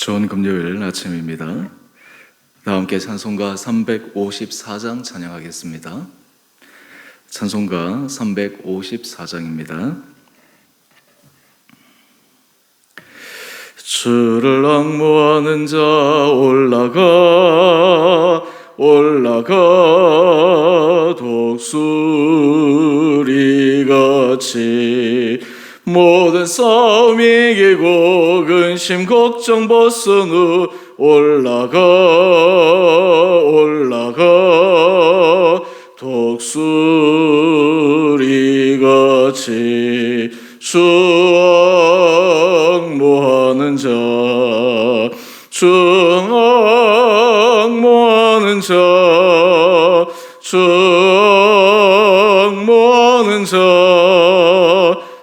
좋은 금요일 아침입니다. 다 함께 찬송가 354장 찬양하겠습니다. 찬송가 354장입니다. 주를 앙모하는 자 올라가 독수리같이 모든 싸움 이기고 근심 걱정 벗은 후 올라가 독수리같이 주 앙모하는 자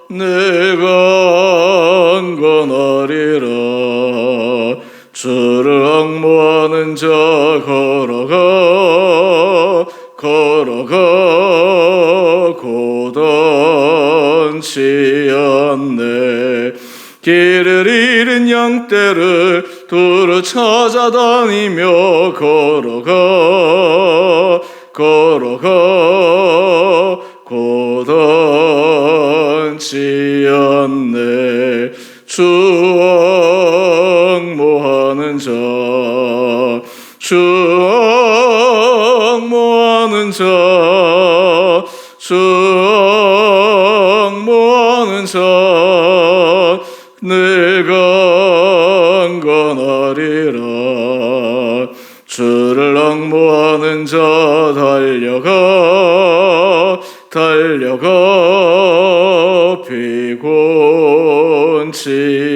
내가 안건하리라. 주를 앙모하는 자 걸어가 고단치 않네. 길을 잃은 양떼를 두루 찾아다니며 걸어가 고단치 않네. 주 앙모하는 자 내가 안건하리라. 주를 앙모하는 자 달려가 피곤치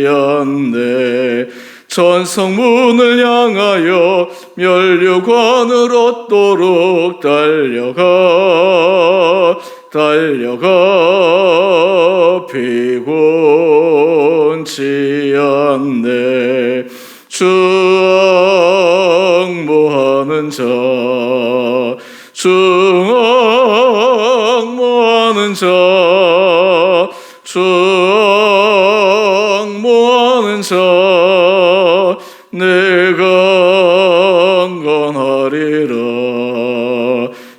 않네. 전성문을 향하여 면류관을 얻도록 달려가 피곤치 않네. 주 앙모하는 자 내가 안건하리라.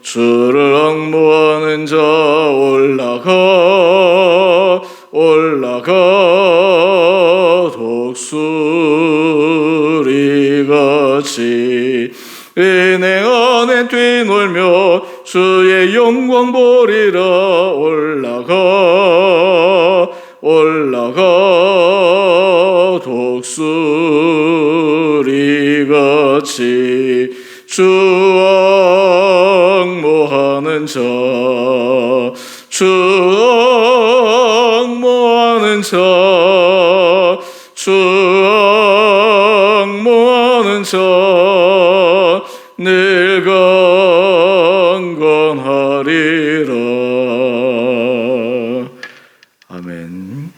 주를 앙모하는 자 올라가 독수리같이 은혜 안에 뛰놀며 주의 영광 보리라. 올라가 독수리같이 주 앙모하는 자 내가 안건하리라. 아멘.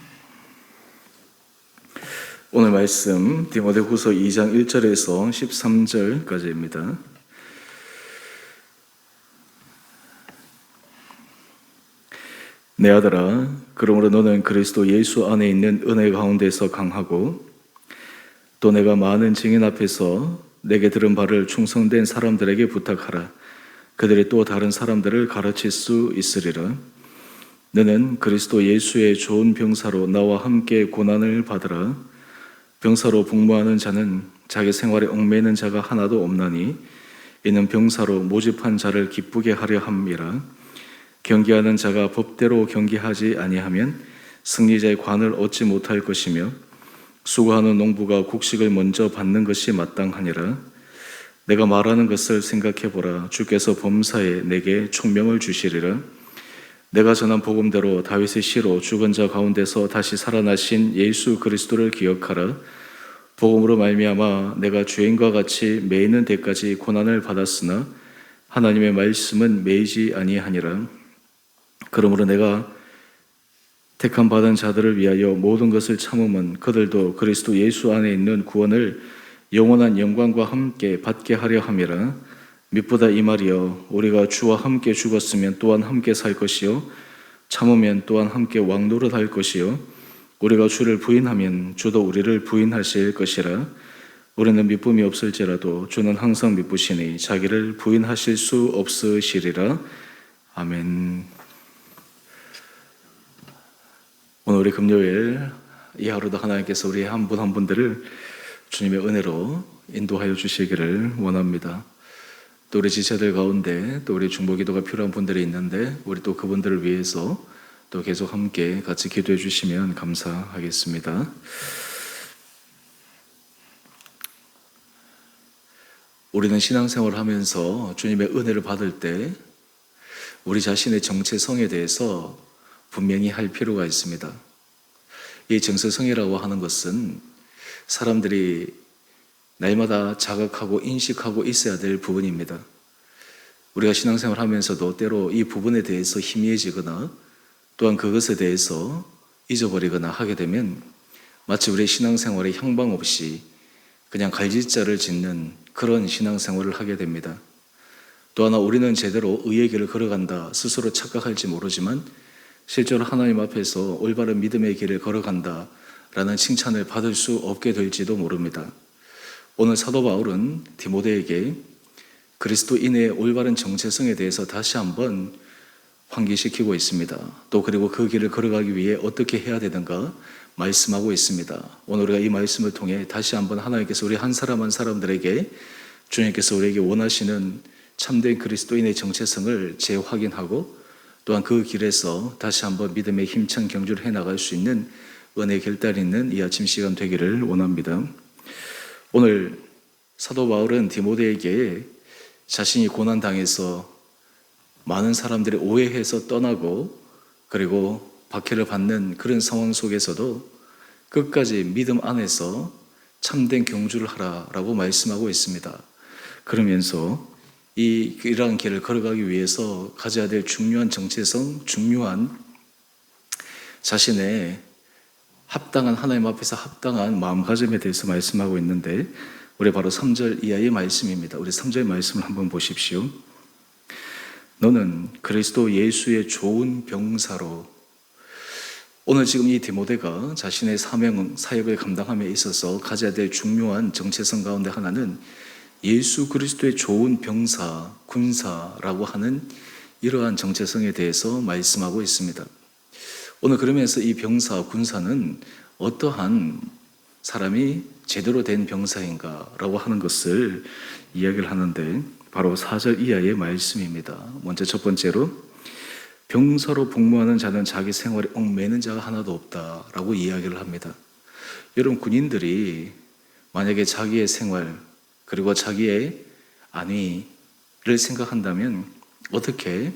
오늘 말씀 디모데후서 2장 1절에서 13절까지입니다. 내 아들아, 그러므로 너는 그리스도 예수 안에 있는 은혜 가운데서 강하고 또 내가 많은 증인 앞에서 내게 들은 바를 충성된 사람들에게 부탁하라. 그들이 또 다른 사람들을 가르칠 수 있으리라. 너는 그리스도 예수의 좋은 병사로 나와 함께 고난을 받으라. 병사로 복무하는 자는 자기 생활에 얽매이는 자가 하나도 없나니 이는 병사로 모집한 자를 기쁘게 하려 함이라. 경기하는 자가 법대로 경기하지 아니하면 승리자의 관을 얻지 못할 것이며 수고하는 농부가 곡식을 먼저 받는 것이 마땅하니라. 내가 말하는 것을 생각해보라. 주께서 범사에 내게 총명을 주시리라. 내가 전한 복음대로 다윗의 시로 죽은 자 가운데서 다시 살아나신 예수 그리스도를 기억하라. 복음으로 말미암아 내가 죄인과 같이 매이는 데까지 고난을 받았으나 하나님의 말씀은 매이지 아니하니라. 그러므로 내가 택함 받은 자들을 위하여 모든 것을 참음은 그들도 그리스도 예수 안에 있는 구원을 영원한 영광과 함께 받게 하려 함이라. 밑보다 이 말이여, 우리가 주와 함께 죽었으면 또한 함께 살 것이요 참으면 또한 함께 왕노릇할 것이요 우리가 주를 부인하면 주도 우리를 부인하실 것이라. 우리는 미쁨이 없을지라도 주는 항상 미쁘시니 자기를 부인하실 수 없으시리라. 아멘. 오늘 우리 금요일 이 하루도 하나님께서 우리 한 분 한 분들을 주님의 은혜로 인도하여 주시기를 원합니다. 또 우리 지체들 가운데 또 우리 중보기도가 필요한 분들이 있는데 우리 또 그분들을 위해서 또 계속 함께 같이 기도해 주시면 감사하겠습니다. 우리는 신앙생활을 하면서 주님의 은혜를 받을 때 우리 자신의 정체성에 대해서 분명히 할 필요가 있습니다. 이 정체성이라고 하는 것은 사람들이 날마다 자각하고 인식하고 있어야 될 부분입니다. 우리가 신앙생활을 하면서도 때로 이 부분에 대해서 희미해지거나 또한 그것에 대해서 잊어버리거나 하게 되면 마치 우리의 신앙생활에 향방 없이 그냥 갈짓자를 짓는 그런 신앙생활을 하게 됩니다. 또 하나 우리는 제대로 의의 길을 걸어간다 스스로 착각할지 모르지만 실제로 하나님 앞에서 올바른 믿음의 길을 걸어간다 라는 칭찬을 받을 수 없게 될지도 모릅니다. 오늘 사도 바울은 디모데에게 그리스도인의 올바른 정체성에 대해서 다시 한번 환기시키고 있습니다. 또 그리고 그 길을 걸어가기 위해 어떻게 해야 되는가 말씀하고 있습니다. 오늘 우리가 이 말씀을 통해 다시 한번 하나님께서 우리 한 사람 한 사람들에게 주님께서 우리에게 원하시는 참된 그리스도인의 정체성을 재확인하고 또한 그 길에서 다시 한번 믿음의 힘찬 경주를 해나갈 수 있는 은혜의 결단이 있는 이 아침 시간 되기를 원합니다. 오늘 사도 바울은 디모데에게 자신이 고난당해서 많은 사람들이 오해해서 떠나고 그리고 박해를 받는 그런 상황 속에서도 끝까지 믿음 안에서 참된 경주를 하라라고 말씀하고 있습니다. 그러면서 이러한 길을 걸어가기 위해서 가져야 될 중요한 정체성, 중요한 자신의 합당한 하나님 앞에서 합당한 마음가짐에 대해서 말씀하고 있는데 우리 바로 3절 이하의 말씀입니다. 우리 3절 말씀을 한번 보십시오. 너는 그리스도 예수의 좋은 병사로. 오늘 지금 이 디모데가 자신의 사역을 감당함에 있어서 가져야 될 중요한 정체성 가운데 하나는 예수 그리스도의 좋은 병사, 군사라고 하는 이러한 정체성에 대해서 말씀하고 있습니다. 오늘 그러면서 이 병사, 군사는 어떠한 사람이 제대로 된 병사인가라고 하는 것을 이야기를 하는데 바로 4절 이하의 말씀입니다. 먼저 첫 번째로 병사로 복무하는 자는 자기 생활에 얽매이는 자가 하나도 없다라고 이야기를 합니다. 여러분 군인들이 만약에 자기의 생활 그리고 자기의 안위를 생각한다면 어떻게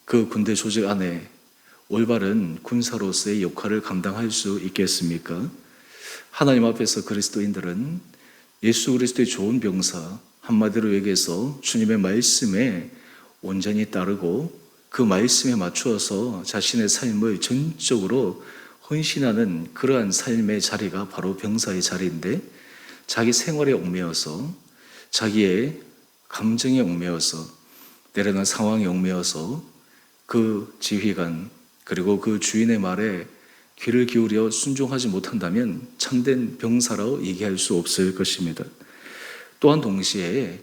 그 군대 조직 안에 올바른 군사로서의 역할을 감당할 수 있겠습니까? 하나님 앞에서 그리스도인들은 예수 그리스도의 좋은 병사, 한마디로 얘기해서 주님의 말씀에 온전히 따르고 그 말씀에 맞추어서 자신의 삶을 전적으로 헌신하는 그러한 삶의 자리가 바로 병사의 자리인데 자기 생활에 얽매여서 자기의 감정에 얽매여서 때로는 상황에 얽매여서 그 지휘관 그리고 그 주인의 말에 귀를 기울여 순종하지 못한다면 참된 병사라고 얘기할 수 없을 것입니다. 또한 동시에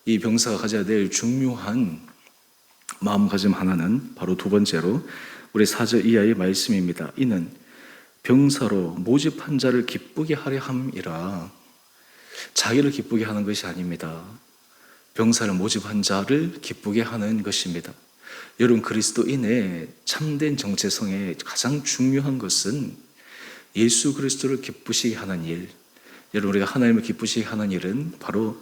이 병사가 가져야 될 중요한 마음가짐 하나는 바로 두 번째로 우리 4절 이하의 말씀입니다. 이는 병사로 모집한 자를 기쁘게 하려 함이라. 자기를 기쁘게 하는 것이 아닙니다. 병사를 모집한 자를 기쁘게 하는 것입니다. 여러분 그리스도인의 참된 정체성의 가장 중요한 것은 예수 그리스도를 기쁘시게 하는 일. 여러분 우리가 하나님을 기쁘시게 하는 일은 바로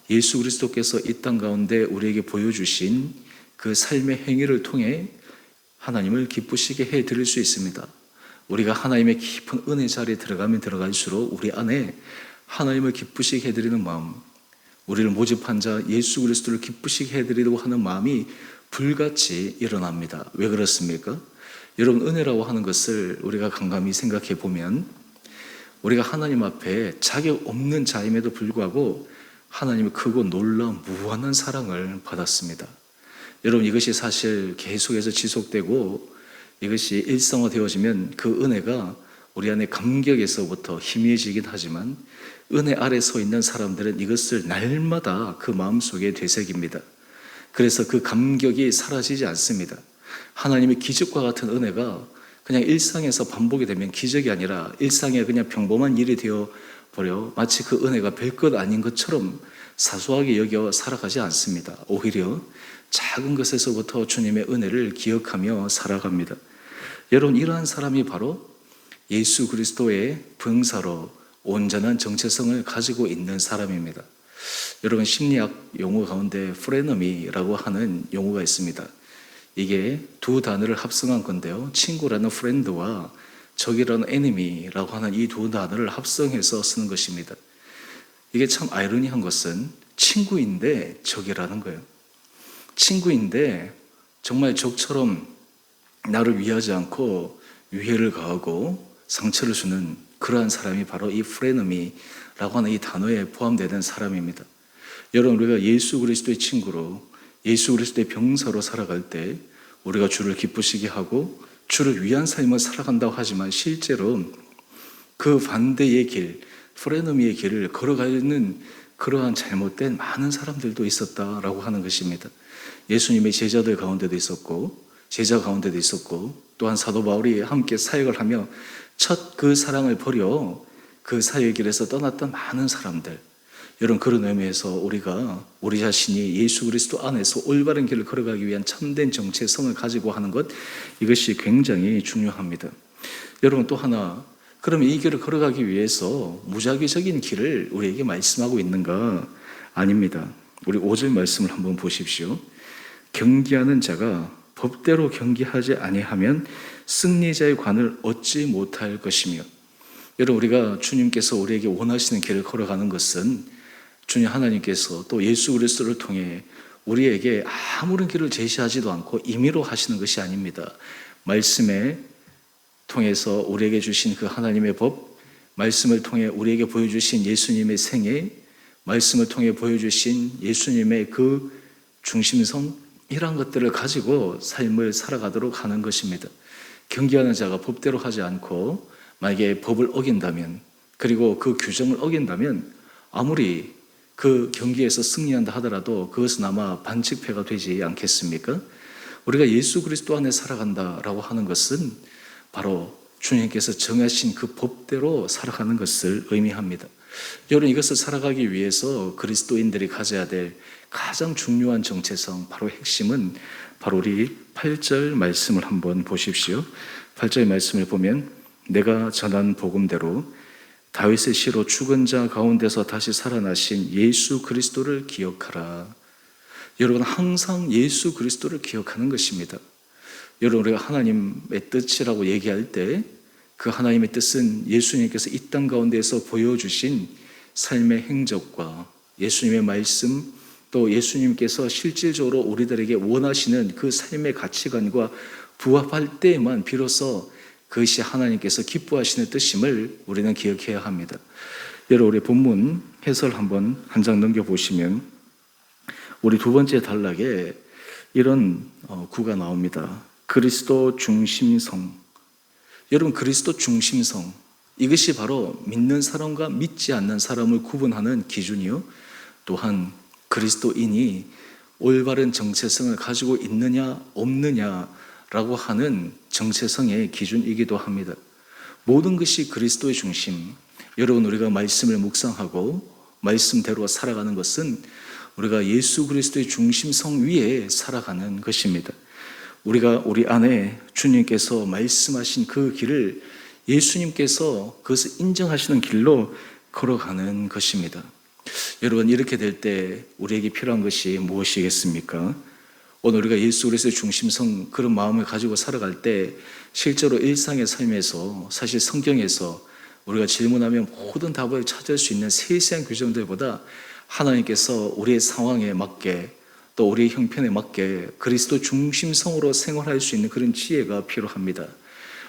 예수 그리스도께서 이 땅 가운데 우리에게 보여주신 그 삶의 행위를 통해 하나님을 기쁘시게 해드릴 수 있습니다. 우리가 하나님의 깊은 은혜 자리에 들어가면 들어갈수록 우리 안에 하나님을 기쁘시게 해드리는 마음, 우리를 모집한 자 예수 그리스도를 기쁘시게 해드리려고 하는 마음이 불같이 일어납니다. 왜 그렇습니까? 여러분 은혜라고 하는 것을 우리가 곰곰이 생각해 보면 우리가 하나님 앞에 자격 없는 자임에도 불구하고 하나님의 크고 놀라운 무한한 사랑을 받았습니다. 여러분 이것이 사실 계속해서 지속되고 이것이 일상화되어지면 그 은혜가 우리 안에 감격에서부터 희미해지긴 하지만 은혜 아래 서 있는 사람들은 이것을 날마다 그 마음속에 되새깁니다. 그래서 그 감격이 사라지지 않습니다. 하나님의 기적과 같은 은혜가 그냥 일상에서 반복이 되면 기적이 아니라 일상에 그냥 평범한 일이 되어 버려 마치 그 은혜가 별것 아닌 것처럼 사소하게 여겨 살아가지 않습니다. 오히려 작은 것에서부터 주님의 은혜를 기억하며 살아갑니다. 여러분, 이러한 사람이 바로 예수 그리스도의 병사로 온전한 정체성을 가지고 있는 사람입니다. 여러분, 심리학 용어 가운데 프레너미라고 하는 용어가 있습니다. 이게 두 단어를 합성한 건데요. 친구라는 프렌드와 적이라는 에니미라고 하는 이 두 단어를 합성해서 쓰는 것입니다. 이게 참 아이러니한 것은 친구인데 적이라는 거예요. 친구인데 정말 적처럼 나를 위하지 않고 위해를 가하고 상처를 주는 그러한 사람이 바로 이 프레너미라고 하는 이 단어에 포함되는 사람입니다. 여러분, 우리가 예수 그리스도의 친구로 예수 그리스도의 병사로 살아갈 때 우리가 주를 기쁘시게 하고 주를 위한 삶을 살아간다고 하지만 실제로 그 반대의 길, 프레너미의 길을 걸어가는 그러한 잘못된 많은 사람들도 있었다라고 하는 것입니다. 예수님의 제자들 가운데도 있었고 제자 가운데도 있었고 또한 사도 바울이 함께 사역을 하며 첫 그 사랑을 버려 그 사역의 길에서 떠났던 많은 사람들, 여러분, 그런 의미에서 우리가 우리 자신이 예수 그리스도 안에서 올바른 길을 걸어가기 위한 참된 정체성을 가지고 하는 것, 이것이 굉장히 중요합니다. 여러분, 또 하나, 그러면 이 길을 걸어가기 위해서 무작위적인 길을 우리에게 말씀하고 있는가? 아닙니다. 우리 5절 말씀을 한번 보십시오. 경기하는 자가 법대로 경기하지 아니하면 승리자의 관을 얻지 못할 것이며, 여러분, 우리가 주님께서 우리에게 원하시는 길을 걸어가는 것은 주님 하나님께서 또 예수 그리스도를 통해 우리에게 아무런 길을 제시하지도 않고 임의로 하시는 것이 아닙니다. 말씀에 통해서 우리에게 주신 그 하나님의 법, 말씀을 통해 우리에게 보여주신 예수님의 생애, 말씀을 통해 보여주신 예수님의 그 중심성, 이러한 것들을 가지고 삶을 살아가도록 하는 것입니다. 경기하는 자가 법대로 하지 않고 만약에 법을 어긴다면, 그리고 그 규정을 어긴다면 아무리 그 경기에서 승리한다 하더라도 그것은 아마 반칙패가 되지 않겠습니까? 우리가 예수 그리스도 안에 살아간다라고 하는 것은 바로 주님께서 정하신 그 법대로 살아가는 것을 의미합니다. 여러분, 이것을 살아가기 위해서 그리스도인들이 가져야 될 가장 중요한 정체성, 바로 핵심은 바로 우리 8절 말씀을 한번 보십시오. 8절 말씀을 보면 내가 전한 복음대로 다윗의 시로 죽은 자 가운데서 다시 살아나신 예수 그리스도를 기억하라. 여러분, 항상 예수 그리스도를 기억하는 것입니다. 여러분, 우리가 하나님의 뜻이라고 얘기할 때 그 하나님의 뜻은 예수님께서 이 땅 가운데에서 보여주신 삶의 행적과 예수님의 말씀, 또 예수님께서 실질적으로 우리들에게 원하시는 그 삶의 가치관과 부합할 때에만 비로소 그것이 하나님께서 기뻐하시는 뜻임을 우리는 기억해야 합니다. 여러분, 우리 본문 해설 한번 한 장 넘겨보시면 우리 두 번째 단락에 이런 구가 나옵니다. 그리스도 중심성. 여러분, 그리스도 중심성, 이것이 바로 믿는 사람과 믿지 않는 사람을 구분하는 기준이요, 또한 그리스도인이 올바른 정체성을 가지고 있느냐 없느냐라고 하는 정체성의 기준이기도 합니다. 모든 것이 그리스도의 중심. 여러분, 우리가 말씀을 묵상하고 말씀대로 살아가는 것은 우리가 예수 그리스도의 중심성 위에 살아가는 것입니다. 우리가 우리 안에 주님께서 말씀하신 그 길을 예수님께서 그것을 인정하시는 길로 걸어가는 것입니다. 여러분, 이렇게 될 때 우리에게 필요한 것이 무엇이겠습니까? 오늘 우리가 예수 그리스도의 중심성, 그런 마음을 가지고 살아갈 때 실제로 일상의 삶에서, 사실 성경에서 우리가 질문하면 모든 답을 찾을 수 있는 세세한 규정들보다 하나님께서 우리의 상황에 맞게, 또 우리의 형편에 맞게 그리스도 중심성으로 생활할 수 있는 그런 지혜가 필요합니다.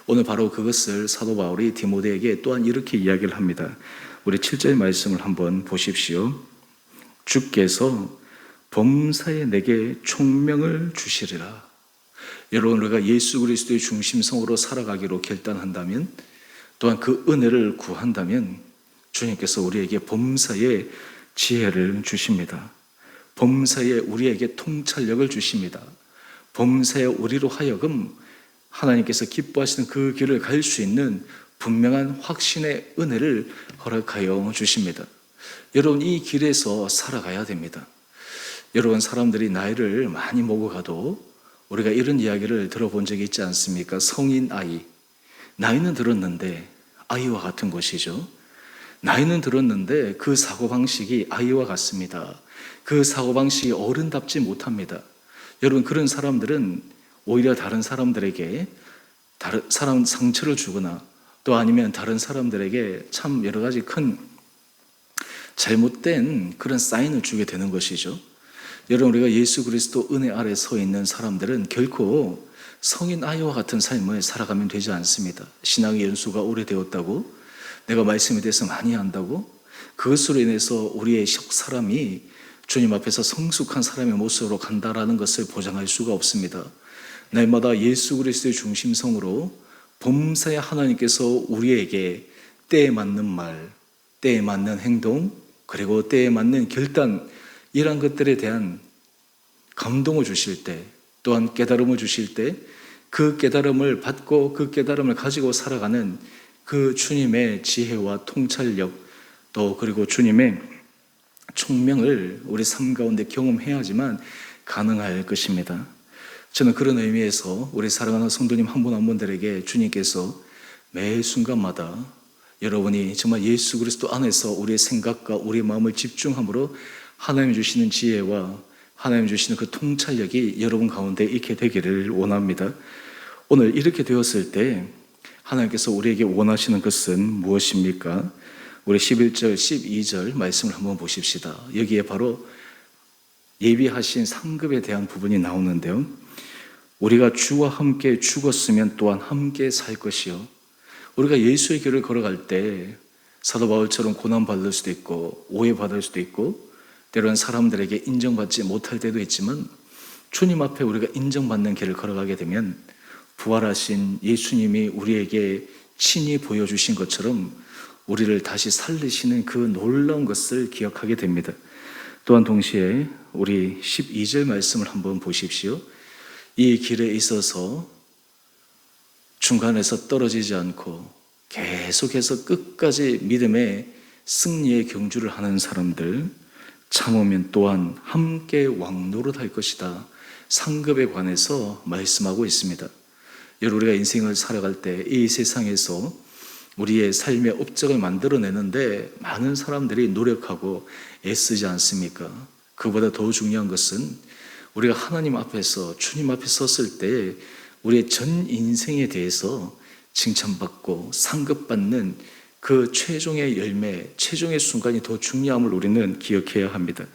오늘 바로 그것을 사도 바울이 디모데에게 또한 이렇게 이야기를 합니다. 우리 7절 말씀을 한번 보십시오. 주께서 범사에 내게 총명을 주시리라. 여러분, 우리가 예수 그리스도의 중심성으로 살아가기로 결단한다면, 또한 그 은혜를 구한다면 주님께서 우리에게 범사에 지혜를 주십니다. 범사에 우리에게 통찰력을 주십니다. 범사에 우리로 하여금 하나님께서 기뻐하시는 그 길을 갈 수 있는 분명한 확신의 은혜를 허락하여 주십니다. 여러분, 이 길에서 살아가야 됩니다. 여러분, 사람들이 나이를 많이 먹어가도 우리가 이런 이야기를 들어본 적이 있지 않습니까? 성인 아이, 나이는 들었는데 아이와 같은 것이죠. 나이는 들었는데 그 사고방식이 아이와 같습니다. 그 사고방식이 어른답지 못합니다. 여러분, 그런 사람들은 오히려 다른 사람들에게 사람 상처를 주거나 또 아니면 다른 사람들에게 참 여러 가지 큰 잘못된 그런 사인을 주게 되는 것이죠. 여러분, 우리가 예수 그리스도 은혜 아래 서 있는 사람들은 결코 성인 아이와 같은 삶을 살아가면 되지 않습니다. 신앙의 연수가 오래되었다고, 내가 말씀에 대해서 많이 안다고, 그것으로 인해서 우리의 사람이 주님 앞에서 성숙한 사람의 모습으로 간다라는 것을 보장할 수가 없습니다. 날마다 예수 그리스도의 중심성으로 범사에 하나님께서 우리에게 때에 맞는 말, 때에 맞는 행동, 그리고 때에 맞는 결단, 이런 것들에 대한 감동을 주실 때, 또한 깨달음을 주실 때, 그 깨달음을 받고 그 깨달음을 가지고 살아가는 그 주님의 지혜와 통찰력, 또 그리고 주님의 총명을 우리 삶 가운데 경험해야지만 가능할 것입니다. 저는 그런 의미에서 우리 사랑하는 성도님 한 분 한 분들에게 주님께서 매 순간마다 여러분이 정말 예수 그리스도 안에서 우리의 생각과 우리의 마음을 집중함으로 하나님 주시는 지혜와 하나님 주시는 그 통찰력이 여러분 가운데 있게 되기를 원합니다. 오늘 이렇게 되었을 때 하나님께서 우리에게 원하시는 것은 무엇입니까? 우리 11절, 12절 말씀을 한번 보십시다. 여기에 바로 예비하신 상급에 대한 부분이 나오는데요. 우리가 주와 함께 죽었으면 또한 함께 살 것이요. 우리가 예수의 길을 걸어갈 때 사도 바울처럼 고난받을 수도 있고 오해받을 수도 있고 때로는 사람들에게 인정받지 못할 때도 있지만 주님 앞에 우리가 인정받는 길을 걸어가게 되면 부활하신 예수님이 우리에게 친히 보여주신 것처럼 우리를 다시 살리시는 그 놀라운 것을 기억하게 됩니다. 또한 동시에 우리 12절 말씀을 한번 보십시오. 이 길에 있어서 중간에서 떨어지지 않고 계속해서 끝까지 믿음의 승리의 경주를 하는 사람들, 참으면 또한 함께 왕노릇할 것이다. 상급에 관해서 말씀하고 있습니다. 여러분, 우리가 인생을 살아갈 때 이 세상에서 우리의 삶의 업적을 만들어내는데 많은 사람들이 노력하고 애쓰지 않습니까? 그보다 더 중요한 것은 우리가 하나님 앞에서 주님 앞에 섰을 때 우리의 전 인생에 대해서 칭찬받고 상급받는 그 최종의 열매, 최종의 순간이 더 중요함을 우리는 기억해야 합니다.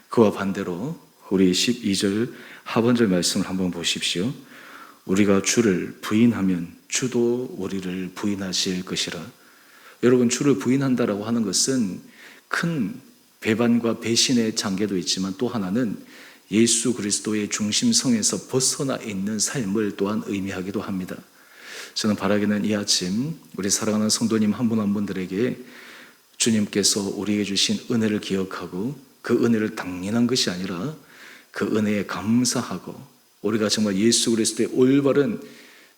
그와 반대로 우리 12절 하반절 말씀을 한번 보십시오. 우리가 주를 부인하면 주도 우리를 부인하실 것이라. 여러분, 주를 부인한다라고 하는 것은 큰 배반과 배신의 장계도 있지만 또 하나는 예수 그리스도의 중심성에서 벗어나 있는 삶을 또한 의미하기도 합니다. 저는 바라기는 이 아침 우리 사랑하는 성도님 한 분 한 분들에게 주님께서 우리에게 주신 은혜를 기억하고 그 은혜를 당연한 것이 아니라 그 은혜에 감사하고 우리가 정말 예수 그리스도의 올바른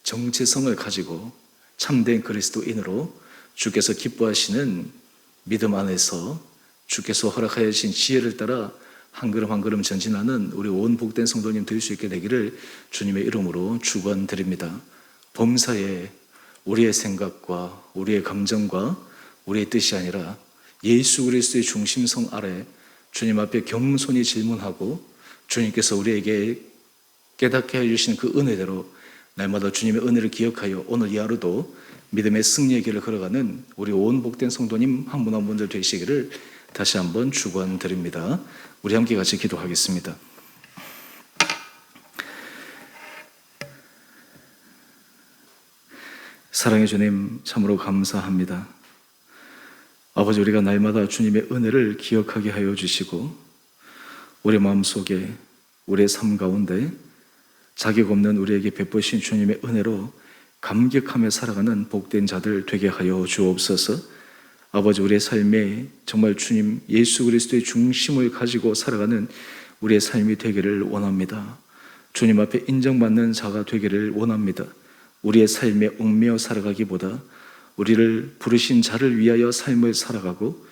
정체성을 가지고 참된 그리스도인으로 주께서 기뻐하시는 믿음 안에서 주께서 허락하여 주신 지혜를 따라 한 걸음 한 걸음 전진하는 우리 온 복된 성도님 될 수 있게 되기를 주님의 이름으로 축원드립니다. 범사에 우리의 생각과 우리의 감정과 우리의 뜻이 아니라 예수 그리스도의 중심성 아래 주님 앞에 겸손히 질문하고 주님께서 우리에게 깨닫게 해주신 그 은혜대로 날마다 주님의 은혜를 기억하여 오늘 이 하루도 믿음의 승리의 길을 걸어가는 우리 온 복된 성도님 한 분 한 분들 되시기를 다시 한번 축원드립니다. 우리 함께 같이 기도하겠습니다. 사랑의 주님, 참으로 감사합니다. 아버지, 우리가 날마다 주님의 은혜를 기억하게 하여 주시고 우리 마음속에 우리의 삶 가운데 자격 없는 우리에게 베푸신 주님의 은혜로 감격하며 살아가는 복된 자들 되게 하여 주옵소서. 아버지, 우리의 삶에 정말 주님 예수 그리스도의 중심을 가지고 살아가는 우리의 삶이 되기를 원합니다. 주님 앞에 인정받는 자가 되기를 원합니다. 우리의 삶에 얽매여 살아가기보다 우리를 부르신 자를 위하여 삶을 살아가고,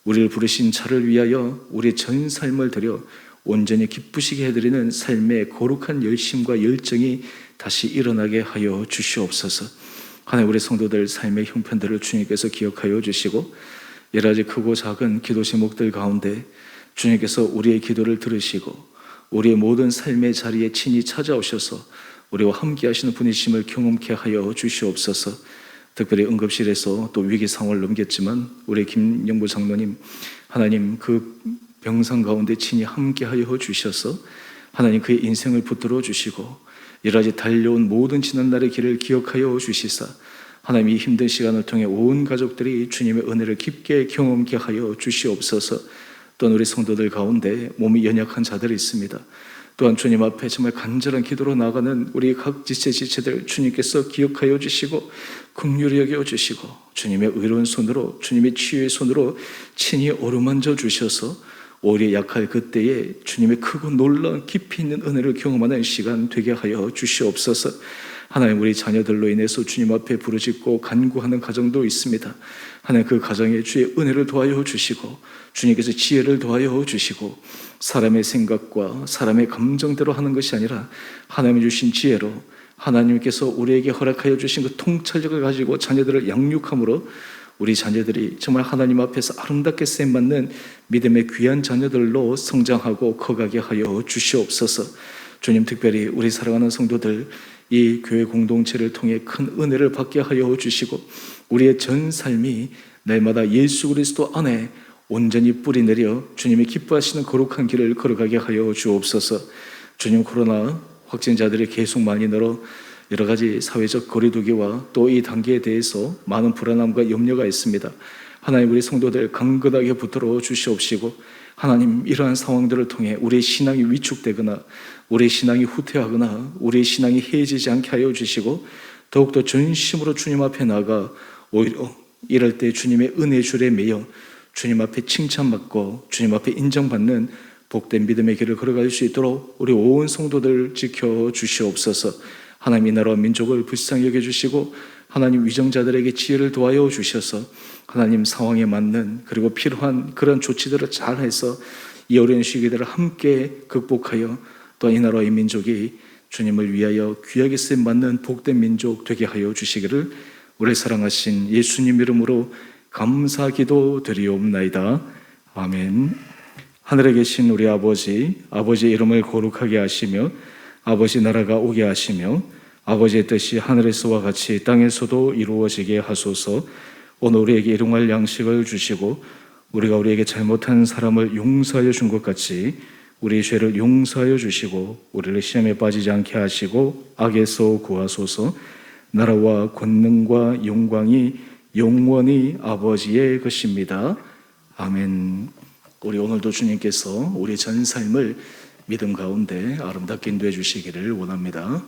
우리를 부르신 자를 위하여 우리의 전 삶을 드려 온전히 기쁘시게 해드리는 삶의 거룩한 열심과 열정이 다시 일어나게 하여 주시옵소서. 하나님, 우리 성도들 삶의 형편들을 주님께서 기억하여 주시고, 여러 가지 크고 작은 기도 제목들 가운데 주님께서 우리의 기도를 들으시고 우리의 모든 삶의 자리에 친히 찾아오셔서 우리와 함께 하시는 분이심을 경험케 하여 주시옵소서. 특별히 응급실에서 또 위기 상황을 넘겼지만 우리 김영부 장로님, 하나님 그 병상 가운데 친히 함께 하여 주셔서 하나님 그의 인생을 붙들어 주시고 여러 가지 달려온 모든 지난날의 길을 기억하여 주시사 하나님 이 힘든 시간을 통해 온 가족들이 주님의 은혜를 깊게 경험케 하여 주시옵소서. 또한 우리 성도들 가운데 몸이 연약한 자들이 있습니다. 또한 주님 앞에 정말 간절한 기도로 나가는 우리 각 지체들 주님께서 기억하여 주시고 긍휼히 여겨 주시고 주님의 의로운 손으로, 주님의 치유의 손으로 친히 어루만져 주셔서 오히려 약할 그때에 주님의 크고 놀라운 깊이 있는 은혜를 경험하는 시간 되게 하여 주시옵소서. 하나님, 우리 자녀들로 인해서 주님 앞에 부르짖고 간구하는 가정도 있습니다. 하나님, 그 가정에 주의 은혜를 도하여 주시고 주님께서 지혜를 도하여 주시고 사람의 생각과 사람의 감정대로 하는 것이 아니라 하나님이 주신 지혜로 하나님께서 우리에게 허락하여 주신 그 통찰력을 가지고 자녀들을 양육함으로 우리 자녀들이 정말 하나님 앞에서 아름답게 쓰임받는 믿음의 귀한 자녀들로 성장하고 커가게 하여 주시옵소서. 주님, 특별히 우리 사랑하는 성도들 이 교회 공동체를 통해 큰 은혜를 받게 하여 주시고 우리의 전 삶이 날마다 예수 그리스도 안에 온전히 뿌리내려 주님이 기뻐하시는 거룩한 길을 걸어가게 하여 주옵소서. 주님, 코로나 확진자들이 계속 많이 늘어 여러 가지 사회적 거리두기와 또 이 단계에 대해서 많은 불안함과 염려가 있습니다. 하나님, 우리 성도들 강건하게 붙들어 주시옵시고 하나님, 이러한 상황들을 통해 우리의 신앙이 위축되거나 우리의 신앙이 후퇴하거나 우리의 신앙이 해지지 않게 하여 주시고 더욱더 전심으로 주님 앞에 나가 오히려 이럴 때 주님의 은혜 줄에 매여 주님 앞에 칭찬받고 주님 앞에 인정받는 복된 믿음의 길을 걸어갈 수 있도록 우리 온 성도들 지켜 주시옵소서. 하나님, 이 나라와 민족을 불쌍히 여겨주시고 하나님 위정자들에게 지혜를 도하여 주셔서 하나님 상황에 맞는 그리고 필요한 그런 조치들을 잘 해서 이 어려운 시기들을 함께 극복하여 또 이 나라와 이 민족이 주님을 위하여 귀하게 쓰임받는 복된 민족 되게 하여 주시기를 우리 사랑하신 예수님 이름으로 감사기도 드리옵나이다. 아멘. 하늘에 계신 우리 아버지, 아버지의 이름을 거룩하게 하시며 아버지 나라가 오게 하시며 아버지의 뜻이 하늘에서와 같이 땅에서도 이루어지게 하소서. 오늘 우리에게 일용할 양식을 주시고 우리가 우리에게 잘못한 사람을 용서하여 준 것 같이 우리의 죄를 용서하여 주시고 우리를 시험에 빠지지 않게 하시고 악에서 구하소서. 나라와 권능과 영광이 영원히 아버지의 것입니다. 아멘. 우리 오늘도 주님께서 우리 전 삶을 믿음 가운데 아름답게 인도해 주시기를 원합니다.